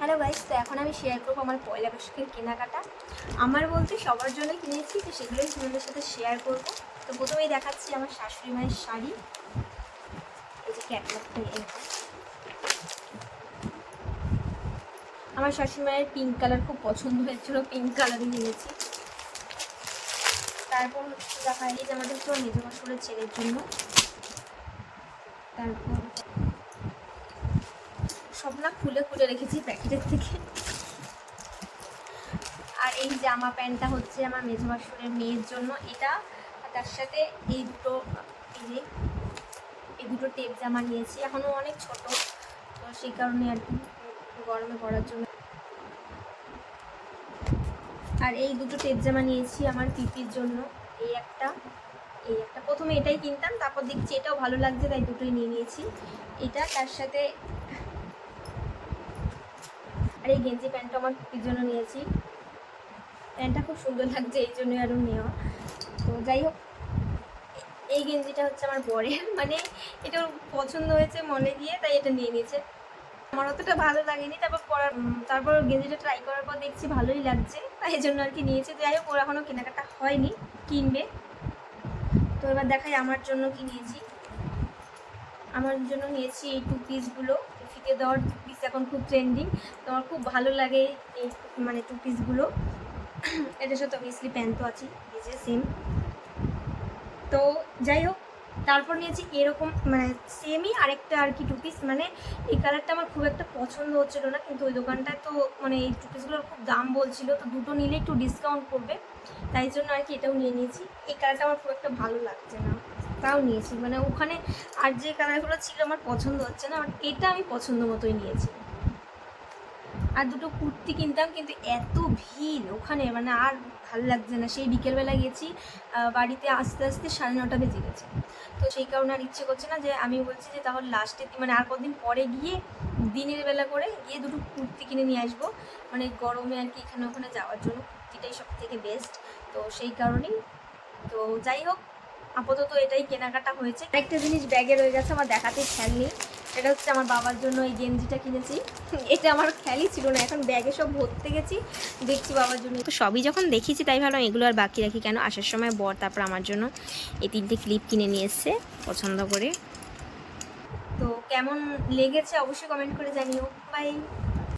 Hello guys, তো এখন আমি শেয়ার করবো আমার পয়লা বৈশাখের কেনাকাটা। আমার বলতে সবার জন্যই কিনেছি, তো সেগুলোই তোমাদের সাথে শেয়ার করবো। তো প্রথমেই দেখাচ্ছি আমার শাশুড়ি মায়ের শাড়ি। এই যে ক্যাটলগটা এরকম। আমার শাশুড়ি মায়ের পিঙ্ক কালার খুব পছন্দ হয়েছিল, পিঙ্ক কালারই নিয়েছি। তারপর দেখা এই যে আমাদের তো মেজো মাসুরের ছেলের জন্য। তারপর সব না খুলে খুলে রেখেছি প্যাকেটের থেকে। আর এই জামা প্যান্টটা হচ্ছে আমার মেজো মাসুরের মেয়ের জন্য এটা। তার সাথে এই দুটো টেপ জামা নিয়েছি, এখনও অনেক ছোট, তো সেই কারণে আর কি গরমে পরার জন্য। আর এই দুটো টেপ জামা নিয়েছি আমার পিপির জন্য। এই একটা প্রথমে এটাই কিনতাম, তারপর দেখছি এটাও ভালো লাগছে, তাই দুটোই নিয়ে নিয়েছি। এটা তার সাথে আর এই গেঞ্জি প্যান্টটা আমার পিপির জন্য নিয়েছি। প্যান্টটা খুব সুন্দর লাগছে, এই জন্যই আরও নেওয়া। তো যাই হোক, এই গেঞ্জিটা হচ্ছে আমার বরের, মানে এটা পছন্দ হয়েছে মনে গিয়ে, তাই এটা নিয়ে নিয়েছে। আমার অতটা ভালো লাগেনি, তারপর গেঞ্জিটা ট্রাই করার পর দেখছি ভালোই লাগছে, তাই এই জন্য আর কি নিয়েছে। যাই হোক, ওর এখনও কেনাকাটা হয়নি, কিনবে। তো এবার দেখাই আমার জন্য কি নিয়েছি। আমার জন্য নিয়েছি এই টু পিসগুলো, ফিতে দেওয়ার টু পিস এখন খুব ট্রেন্ডিং, তো আমার খুব ভালো লাগে এই মানে টু পিসগুলো। এটার সাথে অবভিয়াসলি প্যান্ট তো আছে, এই যে সেম। তো যাই হোক, তারপর নিয়েছি এরকম মানে সেমই আরেকটা আর কি টু পিস। মানে এই কালারটা আমার খুব একটা পছন্দ হচ্ছিলো না, কিন্তু ওই দোকানটায় তো মানে এই টু পিসগুলোর খুব দাম বলছিল, তো দুটো নিলে একটু ডিসকাউন্ট করবে, তাই জন্য আর কি এটাও নিয়ে নিয়েছি। এই কালারটা আমার খুব একটা ভালো লাগছে না, তাও নিয়েছি। মানে ওখানে আর যে কালারগুলো ছিল আমার পছন্দ হচ্ছে না, বাট এটা আমি পছন্দ মতোই নিয়েছি। আর দুটো কুর্তি কিনতাম, কিন্তু এত ভিড় ওখানে, মানে আর ভালো লাগছে না। সেই বিকেলবেলা গেছি, বাড়িতে আস্তে আস্তে 9:30 বেজে গেছে, তো সেই কারণে আর ইচ্ছে করছে না। যে আমি বলছি যে তাহলে লাস্টে মানে আর কদিন পরে গিয়ে দিনের বেলা করে গিয়ে দুটো কুর্তি কিনে নিয়ে আসবো, মানে গরমে আর কি এখানে ওখানে যাওয়ার জন্য কুর্তিটাই সব থেকে বেস্ট। তো সেই কারণেই। তো যাই হোক, আপাতত এটাই কেনাকাটা হয়েছে। একটা জিনিস ব্যাগে রয়ে গেছে, আমার দেখাতে খেয়াল নেই। এটা হচ্ছে আমার বাবার জন্য এই গেঞ্জিটা কিনেছি। এটা আমার খেয়ালই ছিল না, এখন ব্যাগে সব ভরতে গেছি, দেখছি বাবার জন্য। তো সবই যখন দেখিয়েছি তাই ভাবলাম এগুলো আর বাকি রাখি কেন। আসার সময় বর তারপর আমার জন্য এই 3টে ক্লিপ কিনে নিয়ে এসছে পছন্দ করে। তো কেমন লেগেছে অবশ্যই কমেন্ট করে জানিও। বাই।